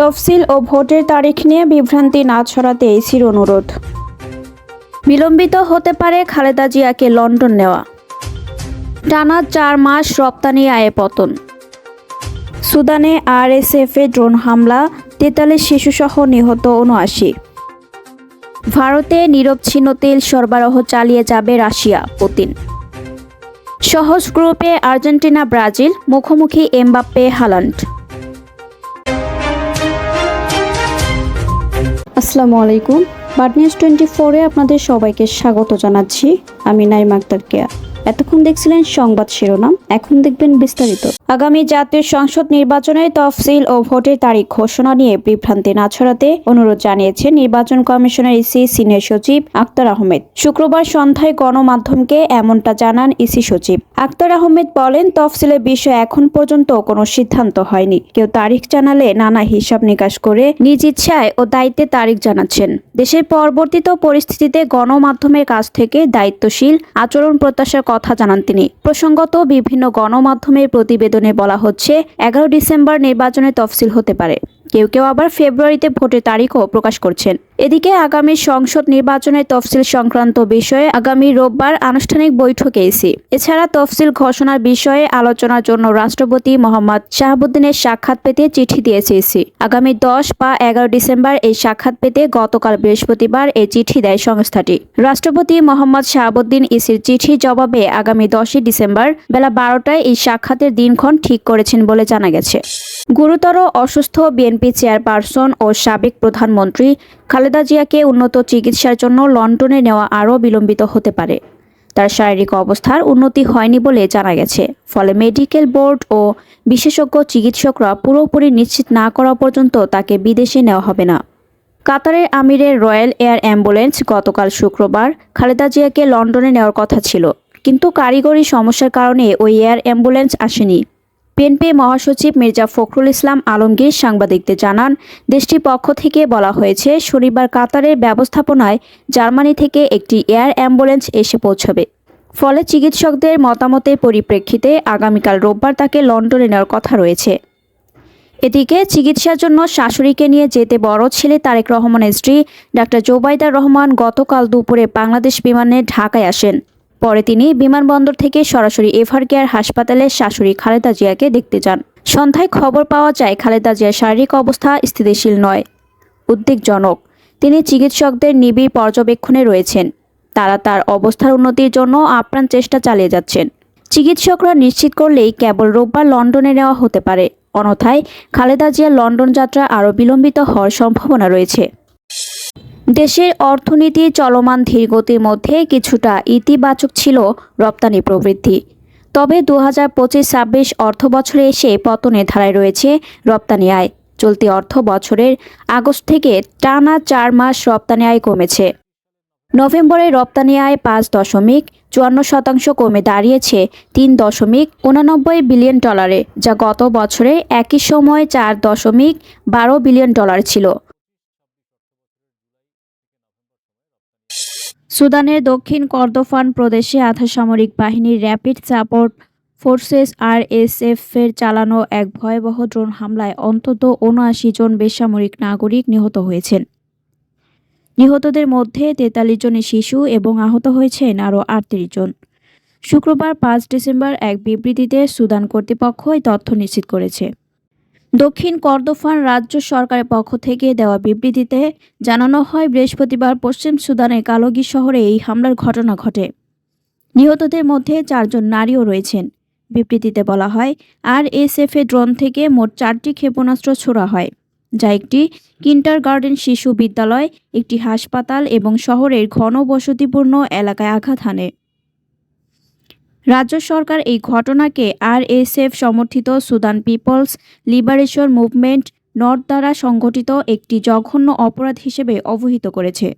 তফসিল ও ভোটের তারিখ নিয়ে বিভ্রান্তি না ছড়াতে ইসির অনুরোধ। বিলম্বিত হতে পারে খালেদা জিয়াকে লন্ডন নেওয়া। টানা 4 মাস রপ্তানি আয়ে পতন। সুদানে আরএসএফে ড্রোন হামলা, 43 শিশুসহ নিহত 79। ভারতে নিরবচ্ছিন্ন তেল সরবরাহ চালিয়ে যাবে রাশিয়া, পুতিন। সহজ গ্রুপে আর্জেন্টিনা ব্রাজিল, মুখোমুখি এমবাপ্পে হালান্ড। আসসালামু আলাইকুম। বার্ড নিউজ 24-এ আপনাদের সবাইকে স্বাগত জানাচ্ছি। আমি নাইমা আক্তার কেয়া। এতক্ষণ দেখছিলেন সংবাদ শিরোনাম, এখন দেখবেন বিস্তারিত। আগামী জাতীয় সংসদ নির্বাচনের তফসিল ও ভোটের তারিখ ঘোষণা নিয়ে বিভ্রান্তি না ছড়াতে অনুরোধ জানিয়েছেন নির্বাচন কমিশনের ইসি সিনিয়র সচিব আক্তার আহমেদ। শুক্রবার সন্ধ্যায় গণমাধ্যমকে এমনটা জানান ইসি সচিব আক্তার আহমেদ। বলেন, তফসিলের বিষয়ে এখন পর্যন্ত কোনো সিদ্ধান্ত হয়নি। কেউ তারিখ জানালে নানা হিসাব নিকাশ করে নিজ ইচ্ছায় ও দায়িত্বে তারিখ জানাচ্ছেন। দেশের পরিবর্তিত পরিস্থিতিতে গণমাধ্যমের কাছ থেকে দায়িত্বশীল আচরণ প্রত্যাশার কথা জানান তিনি। প্রসঙ্গত, বিভিন্ন গণমাধ্যমের প্রতিবেদনে বলা হচ্ছে 11 ডিসেম্বর নির্বাচনের তফসিল হতে পারে। কেউ কেউ আবার ফেব্রুয়ারিতে ভোটের তারিখও প্রকাশ করছেন। এদিকে আগামী সংসদ নির্বাচনের তফসিল সংক্রান্ত বিষয়ে আগামী রোববার আনুষ্ঠানিক বৈঠকে ইসি। এছাড়া তফসিল ঘোষণার বিষয়ে আলোচনার জন্য রাষ্ট্রপতি মোহাম্মদ শাহাবুদ্দিনের সাক্ষাৎ পেতে চিঠি দিয়েছে ইসি। আগামী 10 বা 11 ডিসেম্বর এই সাক্ষাৎ পেতে গতকাল বৃহস্পতিবার এই চিঠি দেয় সংস্থাটি। রাষ্ট্রপতি মোহাম্মদ শাহাবুদ্দিন ইসির চিঠির জবাবে আগামী 10 ডিসেম্বর বেলা 12টায় এই সাক্ষাতের দিনক্ষণ ঠিক করেছেন বলে জানা গেছে। গুরুতর অসুস্থ বিএনপি চেয়ারপারসন ও সাবেক প্রধানমন্ত্রী খালেদা জিয়াকে উন্নত চিকিৎসার জন্য লন্ডনে নেওয়া আরও বিলম্বিত হতে পারে। তার শারীরিক অবস্থার উন্নতি হয়নি বলে জানা গেছে। ফলে মেডিকেল বোর্ড ও বিশেষজ্ঞ চিকিৎসকরা পুরোপুরি নিশ্চিত না করা পর্যন্ত তাকে বিদেশে নেওয়া হবে না। কাতারের আমিরের রয়্যাল এয়ার অ্যাম্বুলেন্স গতকাল শুক্রবার খালেদা জিয়াকে লন্ডনে নেওয়ার কথা ছিল, কিন্তু কারিগরি সমস্যার কারণে ওই এয়ার অ্যাম্বুলেন্স আসেনি। বিএনপি মহাসচিব মির্জা ফখরুল ইসলাম আলমগীর সাংবাদিকদের জানান, দেশটির পক্ষ থেকে বলা হয়েছে শনিবার কাতারের ব্যবস্থাপনায় জার্মানি থেকে একটি এয়ার অ্যাম্বুলেন্স এসে পৌঁছবে। ফলে চিকিৎসকদের মতামতের পরিপ্রেক্ষিতে আগামীকাল রোববার তাকে লন্ডনে নেওয়ার কথা রয়েছে। এদিকে চিকিৎসার জন্য শাশুড়িকে নিয়ে যেতে বড় ছেলে তারেক রহমানের স্ত্রী ডাক্তার জোবাইদা রহমান গতকাল দুপুরে বাংলাদেশ বিমানে ঢাকায় আসেন। পরে তিনি বিমানবন্দর থেকে সরাসরি এভারকেয়ার হাসপাতালে শাশুড়ি খালেদা জিয়াকে দেখতে যান। সন্ধ্যায় খবর পাওয়া যায় খালেদা জিয়ার শারীরিক অবস্থা স্থিতিশীল নয়, উদ্বেগজনক। তিনি চিকিৎসকদের নিবিড় পর্যবেক্ষণে রয়েছেন। তারা তার অবস্থার উন্নতির জন্য আপ্রাণ চেষ্টা চালিয়ে যাচ্ছেন। চিকিৎসকরা নিশ্চিত করলেই কেবল রোববার লন্ডনে নেওয়া হতে পারে, অন্যথায় খালেদা জিয়ার লন্ডন যাত্রা আরও বিলম্বিত হওয়ার সম্ভাবনা রয়েছে। দেশের অর্থনীতি চলমান ধীরগতির মধ্যে কিছুটা ইতিবাচক ছিল রপ্তানি প্রবৃদ্ধি। তবে 2025-26 অর্থবছরে এসে পতনের ধারায় রয়েছে রপ্তানি আয়। চলতি অর্থ বছরের আগস্ট থেকে টানা 4 মাস রপ্তানি আয় কমেছে। নভেম্বরে রপ্তানি আয় 5.54% কমে দাঁড়িয়েছে 3.89 বিলিয়ন ডলারে, যা গত বছরে একই সময়ে 4.12 বিলিয়ন ডলার ছিল। সুদানের দক্ষিণ কর্দোফান প্রদেশে আধাসামরিক বাহিনীর র্যাপিড সাপোর্ট ফোর্সেস আরএসএফের চালানো এক ভয়াবহ ড্রোন হামলায় অন্তত 79 জন বেসামরিক নাগরিক নিহত হয়েছেন। নিহতদের মধ্যে 43 জনের শিশু এবং আহত হয়েছেন আরও 38 জন। শুক্রবার 5 ডিসেম্বর এক বিবৃতিতে সুদান কর্তৃপক্ষ এই তথ্য নিশ্চিত করেছে। দক্ষিণ কর্দোফান রাজ্য সরকারের পক্ষ থেকে দেওয়া বিবৃতিতে জানানো হয়, বৃহস্পতিবার পশ্চিম সুদানের কালোগি শহরে এই হামলার ঘটনা ঘটে। নিহতদের মধ্যে 4 জন নারীও রয়েছেন। বিবৃতিতে বলা হয়, আরএসএফের ড্রোন থেকে মোট 4টি ক্ষেপণাস্ত্র ছোড়া হয়, যা একটি কিন্ডারগার্টেন শিশু বিদ্যালয়, একটি হাসপাতাল এবং শহরের ঘনবসতিপূর্ণ এলাকায় আঘাত হানে। রাজ্য সরকার এই ঘটনাকে আরএসএফ সমর্থিত Sudan people's liberation movement north দ্বারা সংঘটিত একটি জঘন্য অপরাধ হিসেবে অভিহিত করেছে।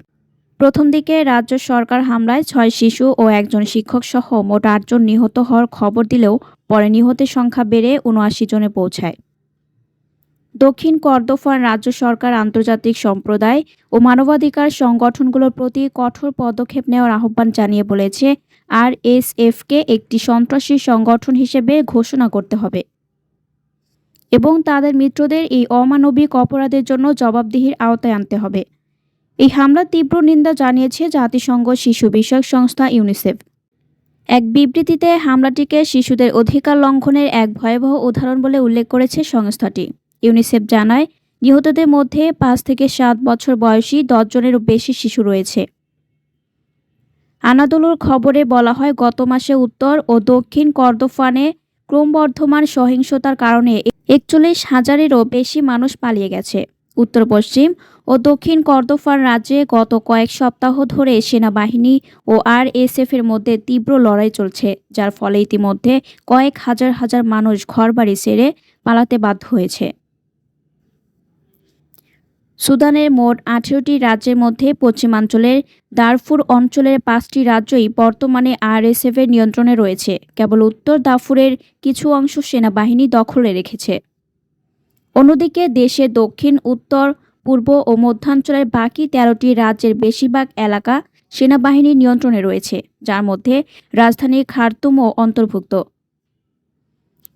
প্রথম দিকে রাজ্য সরকার হামলায় 6 শিশু ও একজন শিক্ষক সহ মোট 8 জন নিহত হওয়ার খবর দিলেও পরে নিহতের সংখ্যা বেড়ে 79 জনে পৌঁছায়। দক্ষিণ কর্দোফান রাজ্য সরকার আন্তর্জাতিক সম্প্রদায় ও মানবাধিকার সংগঠনগুলোর প্রতি কঠোর পদক্ষেপ নেওয়ার আহ্বান জানিয়ে বলেছে, আরএসএফকে একটি সন্ত্রাসী সংগঠন হিসেবে ঘোষণা করতে হবে। এবং তাদের মিত্রদের এই অমানবিক অপরাধের জন্য জবাবদিহির আওতায় আনতে হবে। এই হামলার তীব্র নিন্দা জানিয়েছে জাতিসংঘ শিশু বিষয়ক সংস্থা ইউনিসেফ। এক বিবৃতিতে হামলাটিকে শিশুদের অধিকার লঙ্ঘনের এক ভয়াবহ উদাহরণ বলে উল্লেখ করেছে সংস্থাটি। ইউনিসেফ জানায়, নিহতদের মধ্যে 5 থেকে 7 বছর বয়সী 10 জনেরও বেশি শিশু রয়েছে। আনাদোলুর খবরে বলা হয়, গত মাসে উত্তর ও দক্ষিণ কর্দোফানে ক্রমবর্ধমান সহিংসতার কারণে 41,000-এরও বেশি মানুষ পালিয়ে গেছে। উত্তর পশ্চিম ও দক্ষিণ কর্দোফান রাজ্যে গত কয়েক সপ্তাহ ধরে সেনাবাহিনী ও আরএসএফের মধ্যে তীব্র লড়াই চলছে, যার ফলে ইতিমধ্যে কয়েক হাজার হাজার মানুষ ঘরবাড়ি ছেড়ে পালাতে বাধ্য হয়েছে। সুদানের মোট 18টি রাজ্যের মধ্যে পশ্চিমাঞ্চলের দারফুর অঞ্চলের 5টি রাজ্যই বর্তমানে আরএসএফের নিয়ন্ত্রণে রয়েছে। কেবল উত্তর দারফুরের কিছু অংশ সেনাবাহিনী দখলে রেখেছে। অন্যদিকে দেশের দক্ষিণ, উত্তর, পূর্ব ও মধ্যাঞ্চলের বাকি 13টি রাজ্যের বেশিরভাগ এলাকা সেনাবাহিনীর নিয়ন্ত্রণে রয়েছে, যার মধ্যে রাজধানী খার্তুমও অন্তর্ভুক্ত।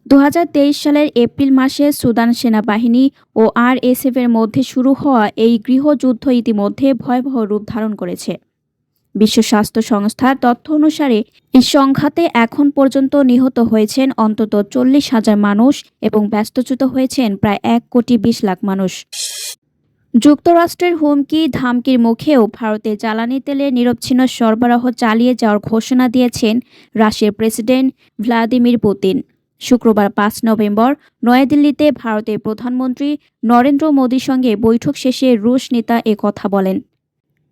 2023 সালের এপ্রিল মাসে সুদান সেনাবাহিনী ও আরএসএফের মধ্যে শুরু হওয়া এই গৃহযুদ্ধ ইতিমধ্যে ভয়াবহ রূপ ধারণ করেছে। বিশ্ব স্বাস্থ্য সংস্থার তথ্য অনুসারে এই সংঘাতে এখন পর্যন্ত নিহত হয়েছেন অন্তত 40,000 মানুষ এবং ব্যস্তচ্যুত হয়েছেন প্রায় 1,20,00,000 মানুষ। যুক্তরাষ্ট্রের হুমকি ধামকির মুখেও ভারতে জ্বালানি তেলের নিরবচ্ছিন্ন সরবরাহ চালিয়ে যাওয়ার ঘোষণা দিয়েছেন রাশিয়ার প্রেসিডেন্ট ভ্লাদিমির পুতিন। শুক্রবার 5 নভেম্বর নয়াদিল্লিতে ভারতের প্রধানমন্ত্রী নরেন্দ্র মোদীর সঙ্গে বৈঠক শেষে রুশ নেতা কথা বলেন।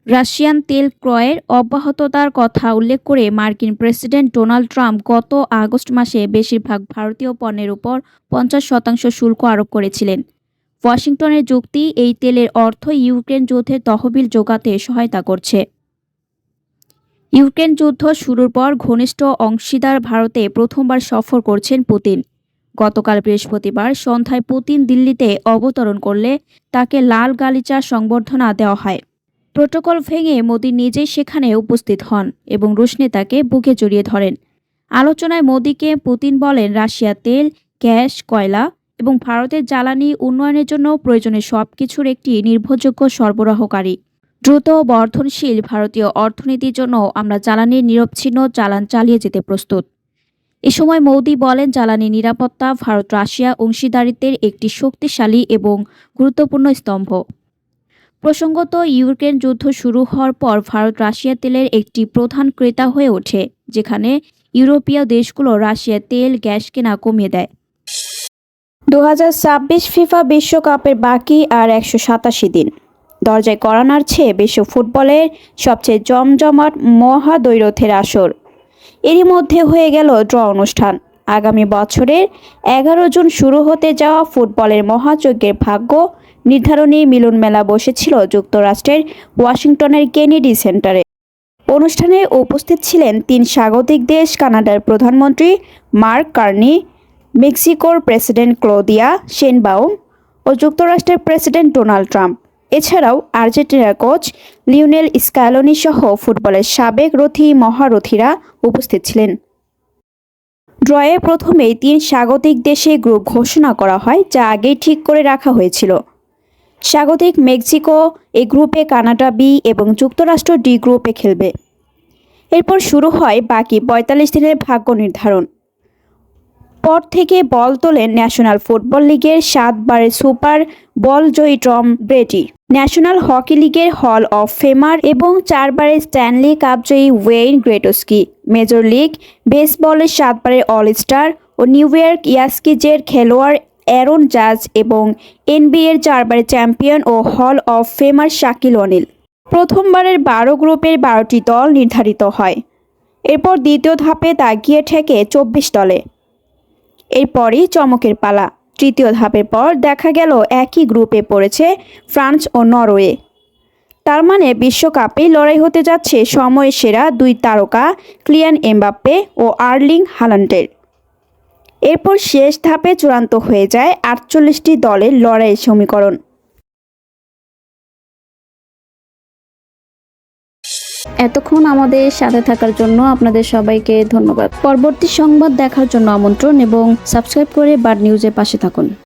রাশিয়ান তেল ক্রয়ের অব্যাহততার কথা উল্লেখ করে মার্কিন প্রেসিডেন্ট ডোনাল্ড ট্রাম্প গত আগস্ট মাসে বেশিরভাগ ভারতীয় পণ্যের উপর 50% শুল্ক আরোপ করেছিলেন। ওয়াশিংটনের যুক্তি, এই তেলের অর্থ ইউক্রেন যুদ্ধের তহবিল জোগাতে সহায়তা করছে। ইউক্রেন যুদ্ধ শুরুর পর ঘনিষ্ঠ অংশীদার ভারতে প্রথমবার সফর করছেন পুতিন। গতকাল বৃহস্পতিবার সন্ধ্যায় পুতিন দিল্লিতে অবতরণ করলে তাকে লাল গালিচা সংবর্ধনা দেওয়া হয়। প্রোটোকল ভেঙে মোদি নিজেই সেখানে উপস্থিত হন এবং রুশ নেতাকে বুকে জড়িয়ে ধরেন। আলোচনায় মোদিকে পুতিন বলেন, রাশিয়া তেল, গ্যাস, কয়লা এবং ভারতের জ্বালানি উন্নয়নের জন্য প্রয়োজনীয় সবকিছুর একটি নির্ভরযোগ্য সরবরাহকারী। দ্রুত বর্ধনশীল ভারতীয় অর্থনীতির জন্য আমরা জ্বালানির নিরবচ্ছিন্ন চালান চালিয়ে যেতে প্রস্তুত। এ সময় মোদি বলেন, জ্বালানি নিরাপত্তা ভারত রাশিয়া অংশীদারিত্বের একটি শক্তিশালী এবং গুরুত্বপূর্ণ স্তম্ভ। প্রসঙ্গত, ইউক্রেন যুদ্ধ শুরু হওয়ার পর ভারত রাশিয়া তেলের একটি প্রধান ক্রেতা হয়ে ওঠে, যেখানে ইউরোপীয় দেশগুলো রাশিয়ার তেল, গ্যাস কেনা কমিয়ে দেয়। 2026 ফিফা বিশ্বকাপের বাকি আর 187 দিন। দরজায় কড়া নাড়ছে বিশ্ব ফুটবলের সবচেয়ে জমজমাট মহাদ্বৈরথের আসর। এরই মধ্যে হয়ে গেল ড্র অনুষ্ঠান। আগামী বছরের 11 জুন শুরু হতে যাওয়া ফুটবলের মহাযজ্ঞের ভাগ্য নির্ধারণী মিলন মেলা বসেছিল যুক্তরাষ্ট্রের ওয়াশিংটনের কেনেডি সেন্টারে। অনুষ্ঠানে উপস্থিত ছিলেন 3 স্বাগতিক দেশ, কানাডার প্রধানমন্ত্রী মার্ক কার্নি, মেক্সিকোর প্রেসিডেন্ট ক্লদিয়া শেনবাউম ও যুক্তরাষ্ট্রের প্রেসিডেন্ট ডোনাল্ড ট্রাম্প। এছাড়াও আর্জেন্টিনার কোচ লিওনেল স্ক্যালোনি সহ ফুটবলের সাবেক মহারথীরা উপস্থিত ছিলেন। ড্রয়ে প্রথমেই 3 স্বাগতিক দেশে গ্রুপ ঘোষণা করা হয়, যা আগেই ঠিক করে রাখা হয়েছিল। স্বাগতিক মেক্সিকো এই গ্রুপে, কানাডা বি এবং যুক্তরাষ্ট্র ডি গ্রুপে খেলবে। এরপর শুরু হয় বাকি 45 দিনের ভাগ্য নির্ধারণ। পর থেকে বল তোলেন ন্যাশনাল ফুটবল লিগের 7 বারের সুপার বল জয়ী টম ব্রেডি, ন্যাশনাল হকি লিগের হল অফ ফেমার এবং 4 বারের স্ট্যানলি কাপ জয়ী ওয়েইন গ্রেটস্কি, মেজর লিগ বেসবলের 7 বারের অল স্টার ও নিউ ইয়র্ক ইয়াঙ্কিজের খেলোয়াড় অ্যারন জাজ এবং এনবিএর 4 বারের champion O hall of famer Shakil Anil. প্রথমবারের 12 গ্রুপের 12টি দল নির্ধারিত হয়। এরপর দ্বিতীয় ধাপে তা গিয়ে ঠেকে 24 দলে। এরপরই চমকের পালা। তৃতীয় ধাপের পর দেখা গেল একই গ্রুপে পড়েছে ফ্রান্স ও নরওয়ে। তার মানে বিশ্বকাপে লড়াই হতে যাচ্ছে সময়ের সেরা 2 তারকা কিলিয়ান এমবাপ্পে ও আর্লিং হাল্যান্ডের। এরপর শেষ ধাপে চূড়ান্ত হয়ে যায় 48টি দলের লড়াইয়ের সমীকরণ। এতক্ষণ আমাদের সাথে থাকার জন্য আপনাদের সবাইকে ধন্যবাদ। পরবর্তী সংবাদ দেখার জন্য আমন্ত্রণ এবং সাবস্ক্রাইব করে বার্ড নিউজের পাশে থাকুন।